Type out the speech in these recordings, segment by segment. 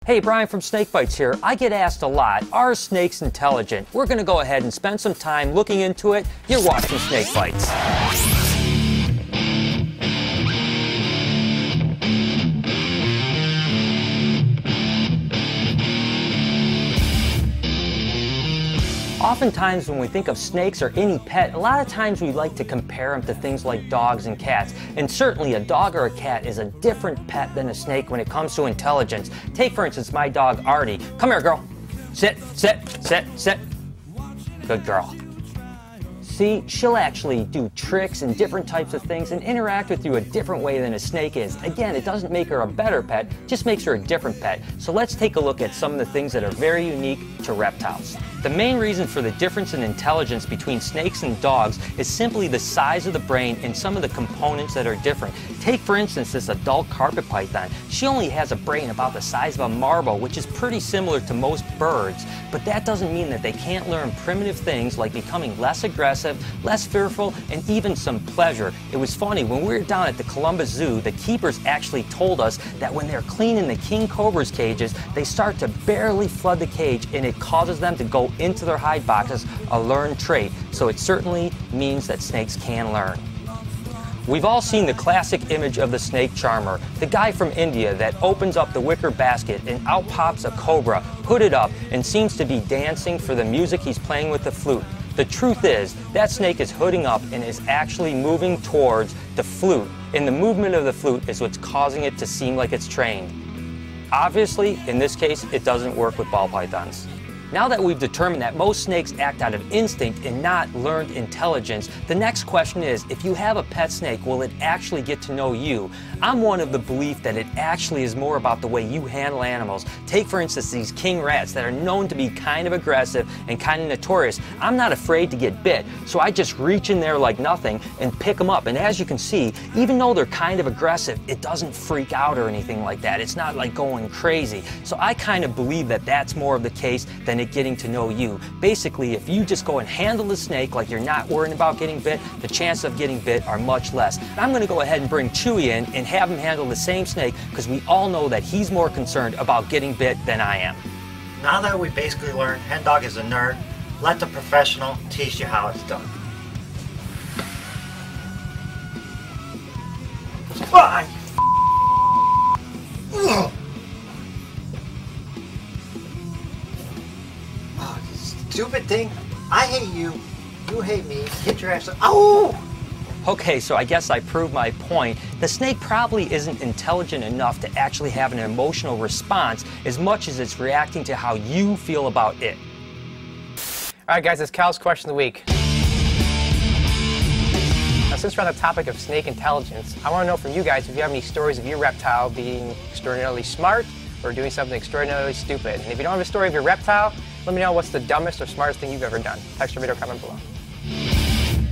Hey, Brian from Snake Bytes here. I get asked a lot, are snakes intelligent? We're going to go ahead and spend some time looking into it. You're watching Snake Bytes. Oftentimes when we think of snakes or any pet, a lot of times we like to compare them to things like dogs and cats. And certainly a dog or a cat is a different pet than a snake when it comes to intelligence. Take for instance my dog Artie. Come here, girl. Sit, sit, sit, sit. Good girl. See, she'll actually do tricks and different types of things and interact with you a different way than a snake is. Again, it doesn't make her a better pet, just makes her a different pet. So let's take a look at some of the things that are very unique to reptiles. The main reason for the difference in intelligence between snakes and dogs is simply the size of the brain and some of the components that are different. Take for instance this adult carpet python. She only has a brain about the size of a marble, which is pretty similar to most birds, but that doesn't mean that they can't learn primitive things like becoming less aggressive, less fearful, and even some pleasure. It was funny, when we were down at the Columbus Zoo, the keepers actually told us that when they're cleaning the king cobra's cages, they start to barely flood the cage and it causes them to go into their hide boxes, a learned trait. So it certainly means that snakes can learn. We've all seen the classic image of the snake charmer, the guy from India that opens up the wicker basket and out pops a cobra, put it up, and seems to be dancing for the music he's playing with the flute. The truth is, that snake is hooding up and is actually moving towards the flute, and the movement of the flute is what's causing it to seem like it's trained. Obviously, in this case, it doesn't work with ball pythons. Now that we've determined that most snakes act out of instinct and not learned intelligence, the next question is, if you have a pet snake, will it actually get to know you? I'm one of the belief that it actually is more about the way you handle animals. Take for instance these king rats that are known to be kind of aggressive and kind of notorious. I'm not afraid to get bit, so I just reach in there like nothing and pick them up. And as you can see, even though they're kind of aggressive, it doesn't freak out or anything like that. It's not like going crazy. So I kind of believe that that's more of the case than it getting to know you. Basically, if you just go and handle the snake like you're not worrying about getting bit, the chances of getting bit are much less. I'm going to go ahead and bring Chewy in and have him handle the same snake because we all know that he's more concerned about getting bit than I am. Now that we basically learned Hen Dog is a nerd, let the professional teach you how it's done. Bye! Stupid thing. I hate you. You hate me. Get your ass. Oh! Okay, so I guess I proved my point. The snake probably isn't intelligent enough to actually have an emotional response as much as it's reacting to how you feel about it. All right, guys, it's Cal's question of the week. Now, since we're on the topic of snake intelligence, I want to know from you guys if you have any stories of your reptile being extraordinarily smart or doing something extraordinarily stupid. And if you don't have a story of your reptile, let me know what's the dumbest or smartest thing you've ever done. Text or video comment below.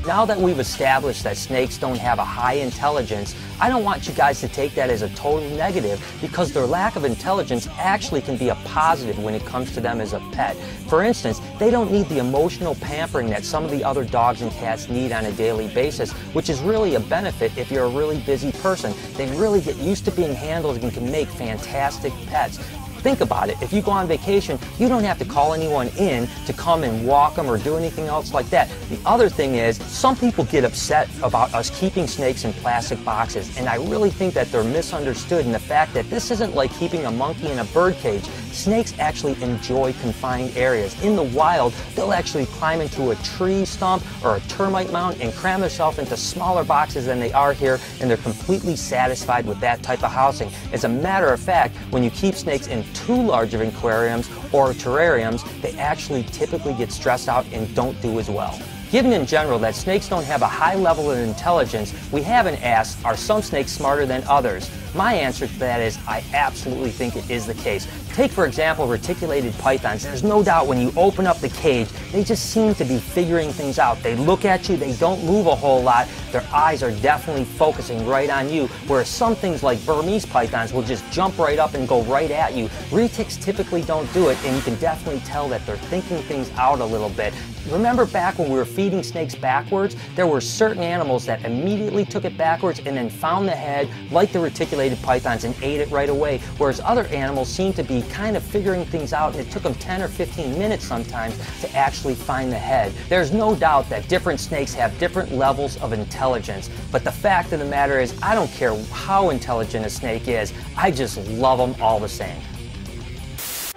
Now that we've established that snakes don't have a high intelligence, I don't want you guys to take that as a total negative because their lack of intelligence actually can be a positive when it comes to them as a pet. For instance, they don't need the emotional pampering that some of the other dogs and cats need on a daily basis, which is really a benefit if you're a really busy person. They really get used to being handled and can make fantastic pets. Think about it. If you go on vacation, you don't have to call anyone in to come and walk them or do anything else like that. The other thing is, some people get upset about us keeping snakes in plastic boxes, and I really think that they're misunderstood in the fact that this isn't like keeping a monkey in a bird cage. Snakes actually enjoy confined areas. In the wild, they'll actually climb into a tree stump or a termite mound and cram themselves into smaller boxes than they are here, and they're completely satisfied with that type of housing. As a matter of fact, when you keep snakes in too large of aquariums or terrariums, they actually typically get stressed out and don't do as well. Given in general that snakes don't have a high level of intelligence, we haven't asked, are some snakes smarter than others? My answer to that is, I absolutely think it is the case. Take, for example, reticulated pythons. There's no doubt when you open up the cage, they just seem to be figuring things out. They look at you, they don't move a whole lot. Their eyes are definitely focusing right on you, whereas some things like Burmese pythons will just jump right up and go right at you. Retics typically don't do it, and you can definitely tell that they're thinking things out a little bit. Remember back when we were feeding snakes backwards, there were certain animals that immediately took it backwards and then found the head, like the reticulated populated pythons and ate it right away, whereas other animals seem to be kind of figuring things out, and it took them 10 or 15 minutes sometimes to actually find the head. There's no doubt that different snakes have different levels of intelligence, but the fact of the matter is, I don't care how intelligent a snake is, I just love them all the same.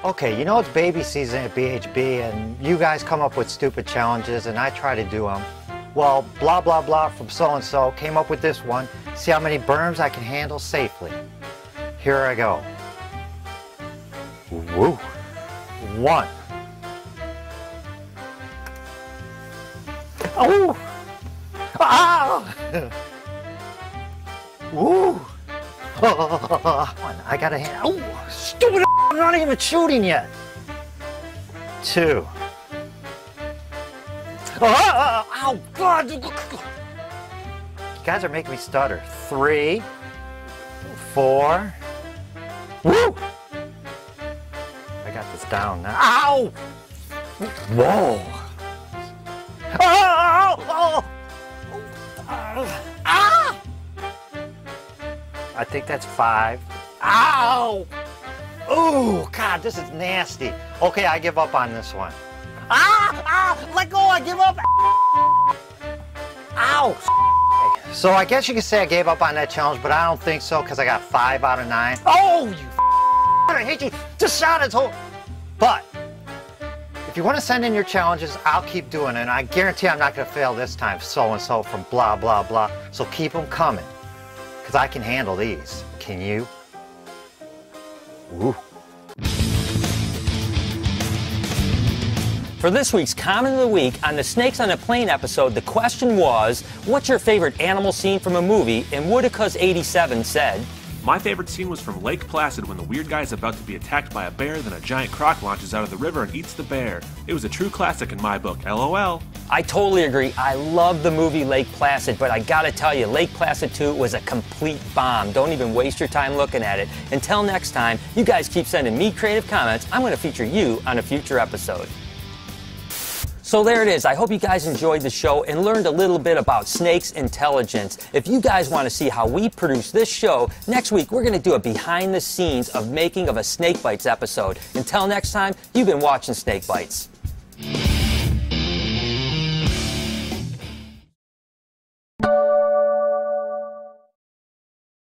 Okay, you know it's baby season at BHB, and you guys come up with stupid challenges, and I try to do them. Well, blah, blah, blah from so-and-so came up with this one. See how many berms I can handle safely. Here I go. Woo. 1. Oh! Ah! Woo! I got a hand. Oh, stupid! I'm not even shooting yet. 2. Oh, God! You guys are making me stutter. 3, 4. Woo! I got this down now. Ow! Whoa! Oh! Ah! I think that's 5. Ow! Oh, God, this is nasty. Okay, I give up on this one. Let go, I give up. Ow! So I guess you could say I gave up on that challenge, but I don't think so, because I got 5 out of 9. Oh, you I hate you. Just shot his whole... But if you want to send in your challenges, I'll keep doing it, and I guarantee I'm not going to fail this time, so-and-so from blah, blah, blah. So keep them coming, because I can handle these. Can you? Ooh. For this week's Comment of the Week, on the Snakes on a Plane episode, the question was, what's your favorite animal scene from a movie? And Woodicus87 said, my favorite scene was from Lake Placid when the weird guy is about to be attacked by a bear, then a giant croc launches out of the river and eats the bear. It was a true classic in my book, LOL. I totally agree. I love the movie Lake Placid, but I gotta tell you, Lake Placid 2 was a complete bomb. Don't even waste your time looking at it. Until next time, you guys keep sending me creative comments. I'm gonna feature you on a future episode. So there it is. I hope you guys enjoyed the show and learned a little bit about snakes' intelligence. If you guys want to see how we produce this show, next week we're going to do a behind the scenes of making of a Snake Bytes episode. Until next time, you've been watching Snake Bytes.